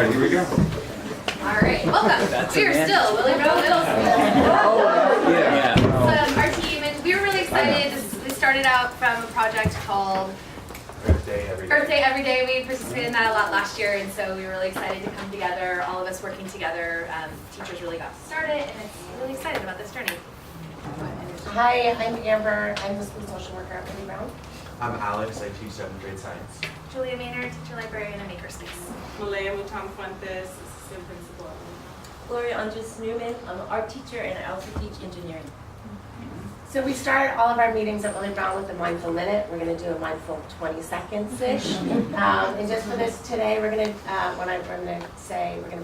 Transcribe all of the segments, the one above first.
right, here we go. All right, welcome. We are still WillieBrown Middle School. Our team, and we were really excited. We started out from a project called Earth Day every day. Earth Day Every Day. We participated in that a lot last year, and so we were really excited to come together, all of us working together. Teachers really got to start it, and it's really excited about this journey. Hi, I'm Amber. I'm the school social worker at WillieBrown. I'm Alex. I teach 7th grade science. Julia Maynard, teacher librarian at Makerspace. Malaya Mutam-Fuentes, assistant principal. Gloria Andres Newman, I'm an art teacher and I also teach engineering. So we start all of our meetings at WillieBrown with a mindful minute. We're going to do a mindful 20 seconds-ish. And just for this today, we're going to, we're going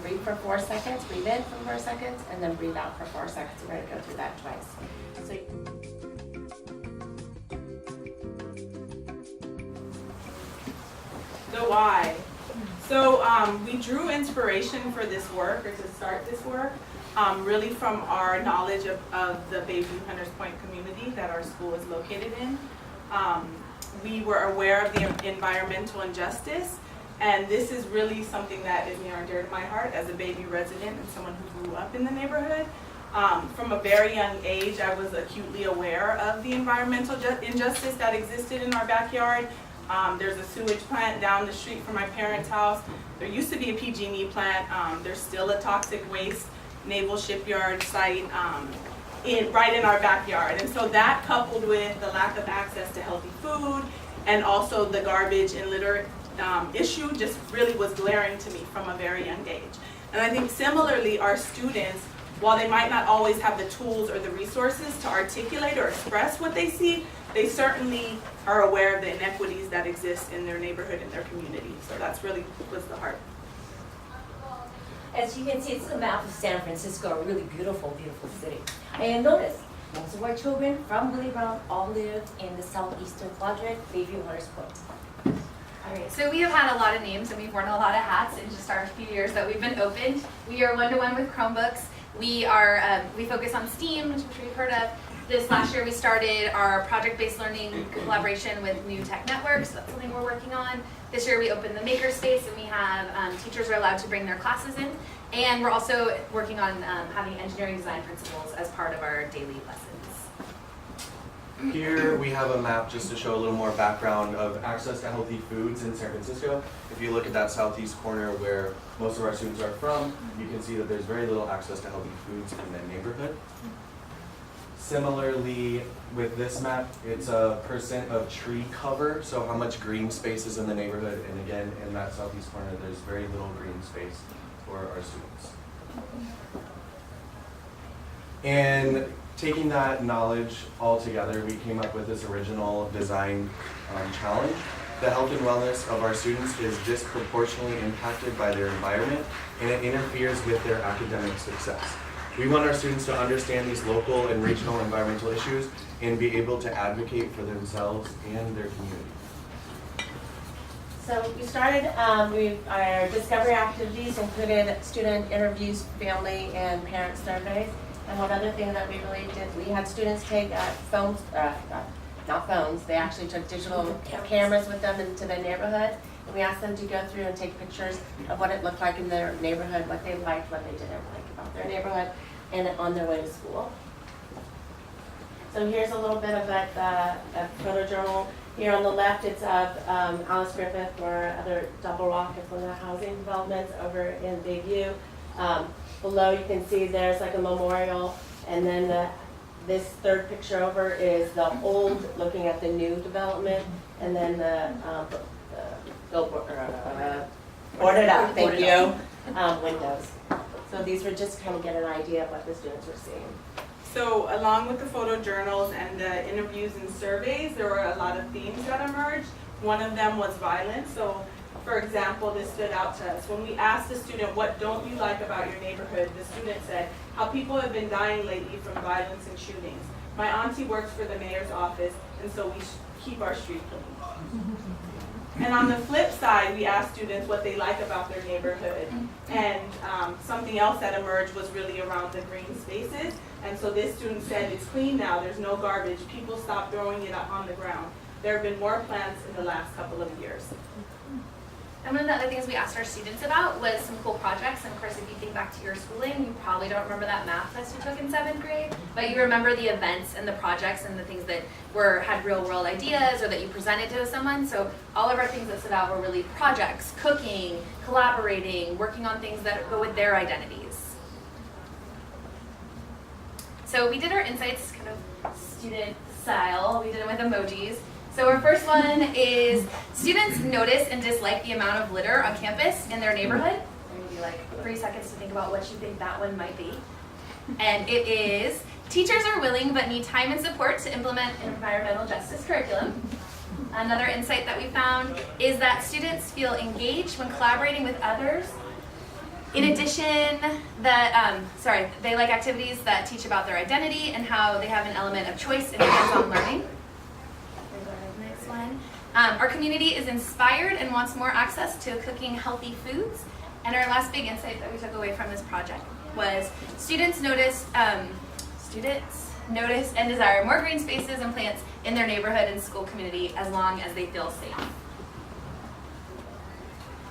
to breathe for 4 seconds, breathe in for 4 seconds, and then breathe out for 4 seconds. We're going to go through that twice. The why. So we drew inspiration for this work, or to start this work, really from our knowledge of the Bayview Hunters Point community that our school is located in. We were aware of the environmental injustice, and this is really something that is near and dear to my heart as a Bayview resident and someone who grew up in the neighborhood. From a very young age, I was acutely aware of the environmental injustice that existed in our backyard. There's a sewage plant down the street from my parents' house. There used to be a PG&E plant. There's still a toxic waste naval shipyard site right in our backyard. And so that, coupled with the lack of access to healthy food and also the garbage and litter issue, just really was glaring to me from a very young age. And I think similarly, our students, while they might not always have the tools or the resources to articulate or express what they see, they certainly are aware of the inequities that exist in their neighborhood and their community. So that's really was the heart. As you can see, it's a map of San Francisco, a really beautiful, beautiful city. And notice, most of our children from WillieBrown all live in the southeastern quadrant, Bayview Hunters Point. All right, so we have had a lot of names and we've worn a lot of hats in just our few years that we've been opened. We are one-to-one with Chromebooks. We focus on STEAM, which we've heard of. This last year we started our project-based learning collaboration with New Tech Networks. That's something we're working on. This year we opened the Makerspace, and we have teachers are allowed to bring their classes in. And we're also working on having engineering design principles as part of our daily lessons. Here we have a map just to show a little more background of access to healthy foods in San Francisco. If you look at that southeast corner where most of our students are from, you can see that there's very little access to healthy foods in the neighborhood. Similarly, with this map, it's a % of tree cover, so how much green space is in the neighborhood, and again, in that southeast corner, there's very little green space for our students. And taking that knowledge all together, we came up with this original design challenge. The health and wellness of our students is disproportionately impacted by their environment, and it interferes with their academic success. We want our students to understand these local and regional environmental issues and be able to advocate for themselves and their community. So we started, our discovery activities included student interviews, family and parent surveys. And one other thing that we really did, we had students take phones, not phones, they actually took digital cameras with them into the neighborhood. And we asked them to go through and take pictures of what it looked like in their neighborhood, what they liked, what they didn't like about their neighborhood, and on their way to school. So here's a little bit of a photojournal. Here on the left, it's of Alice Griffith or other Double Rock. It's one of the housing developments over in Bayview. Below you can see there's like a memorial, and then this third picture over is the old looking at the new development, and then the boarded up, thank you, windows. So these were just kind of get an idea of what the students were seeing. So along with the photojournals and the interviews and surveys, there were a lot of themes that emerged. One of them was violence. So for example, this stood out to us. When we asked the student, what don't you like about your neighborhood? The student said, how people have been dying lately from violence and shootings. My auntie works for the mayor's office, and so we keep our street clean. And on the flip side, we asked students what they like about their neighborhood. And something else that emerged was really around the green spaces. And so this student said, it's clean now, there's no garbage, people stop throwing it on the ground. There have been more plants in the last couple of years. And one of the other things we asked our students about was some cool projects. And of course, if you think back to your schooling, you probably don't remember that math test you took in 7th grade, but you remember the events and the projects and the things that had real world ideas or that you presented to someone. So all of our things that stood out were really projects, cooking, collaborating, working on things that go with their identities. So we did our insights kind of student style. We did them with emojis. So our first one is students notice and dislike the amount of litter on campus in their neighborhood. There will be like 3 seconds to think about what you think that one might be. And it is, teachers are willing but need time and support to implement an environmental justice curriculum. Another insight that we found is that students feel engaged when collaborating with others. In addition, they like activities that teach about their identity and how they have an element of choice in hands-on learning. Next one. Our community is inspired and wants more access to cooking healthy foods. And our last big insight that we took away from this project was students notice and desire more green spaces and plants in their neighborhood and school community as long as they feel safe.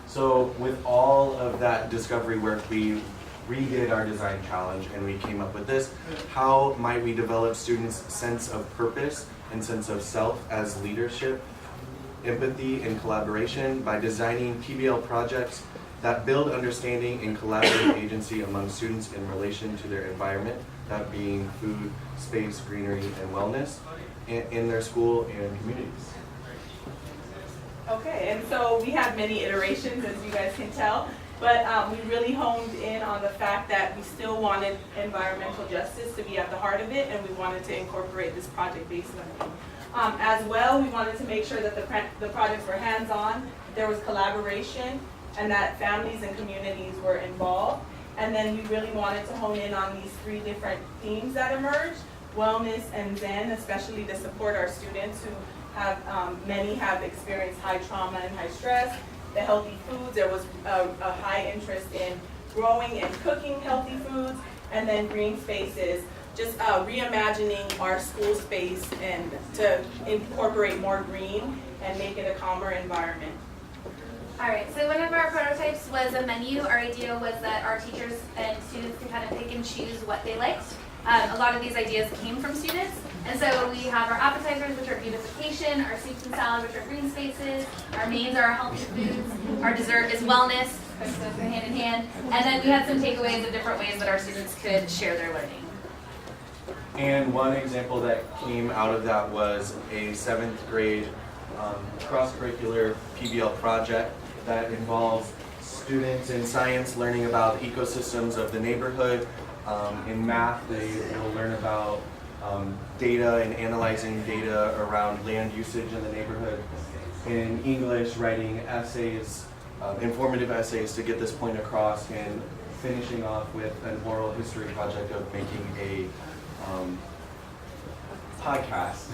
So with all of that discovery work, we redid our design challenge and we came up with this. How might we develop students' sense of purpose and sense of self as leadership, empathy, and collaboration by designing PBL projects that build understanding and collaborative agency among students in relation to their environment, that being food, space, greenery, and wellness, in their school and communities. Okay, and so we have many iterations, as you guys can tell, but we really honed in on the fact that we still wanted environmental justice to be at the heart of it, and we wanted to incorporate this project-based learning. As well, we wanted to make sure that the projects were hands-on, there was collaboration, and that families and communities were involved. And then we really wanted to hone in on these 3 different themes that emerged: wellness and Zen, especially to support our students who have, many have experienced high trauma and high stress. The healthy foods, there was a high interest in growing and cooking healthy foods. And then green spaces, just reimagining our school space and to incorporate more green and make it a calmer environment. All right, so one of our prototypes was a menu. Our idea was that our teachers and students could kind of pick and choose what they liked. A lot of these ideas came from students. And so we have our appetizers, which are beautification, our soups and salad, which are green spaces, our mains are our healthy foods, our dessert is wellness, which goes hand in hand. And then we had some takeaways of different ways that our students could share their learning. And one example that came out of that was a 7th grade cross-curricular PBL project that involves students in science learning about ecosystems of the neighborhood. In math, they will learn about data and analyzing data around land usage in the neighborhood. In English, writing essays, informative essays to get this point across, and finishing off with an oral history project of making a podcast.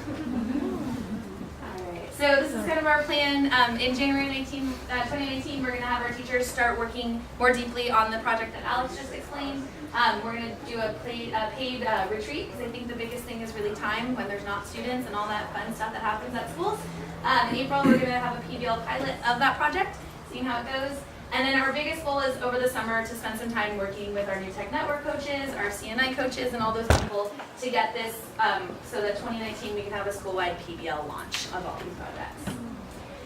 So this is kind of our plan. In January 2019, we're going to have our teachers start working more deeply on the project that Alex just explained. We're going to do a paid retreat, because I think the biggest thing is really time when there's not students and all that fun stuff that happens at schools. In April, we're going to have a PBL pilot of that project, seeing how it goes. And then our biggest goal is over the summer to spend some time working with our New Tech Network coaches, our CNI coaches, and all those people to get this so that 2019 we can have a school-wide PBL launch of all these projects.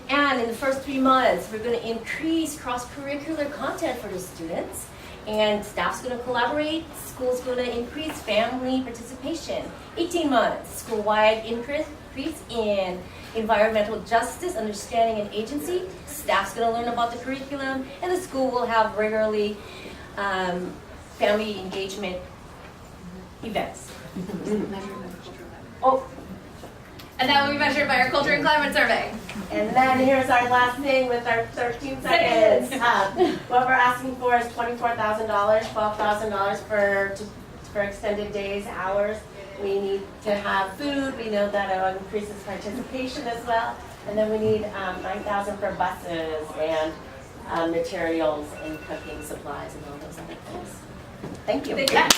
And in the first 3 months, we're going to increase cross-curricular content for the students. And staff's going to collaborate, school's going to increase family participation. 18 months, school-wide increase in environmental justice, understanding, and agency. Staff's going to learn about the curriculum, and the school will have regularly family engagement events. Oh, And that will be measured by our Culture and Climate Survey. And then here's our last thing with our 13 seconds. What we're asking for is $24,000, $12,000 for extended days, hours. We need to have food. We know that it increases participation as well. And then we need $9,000 for buses and materials and cooking supplies and all those other things. Thank you. Yeah.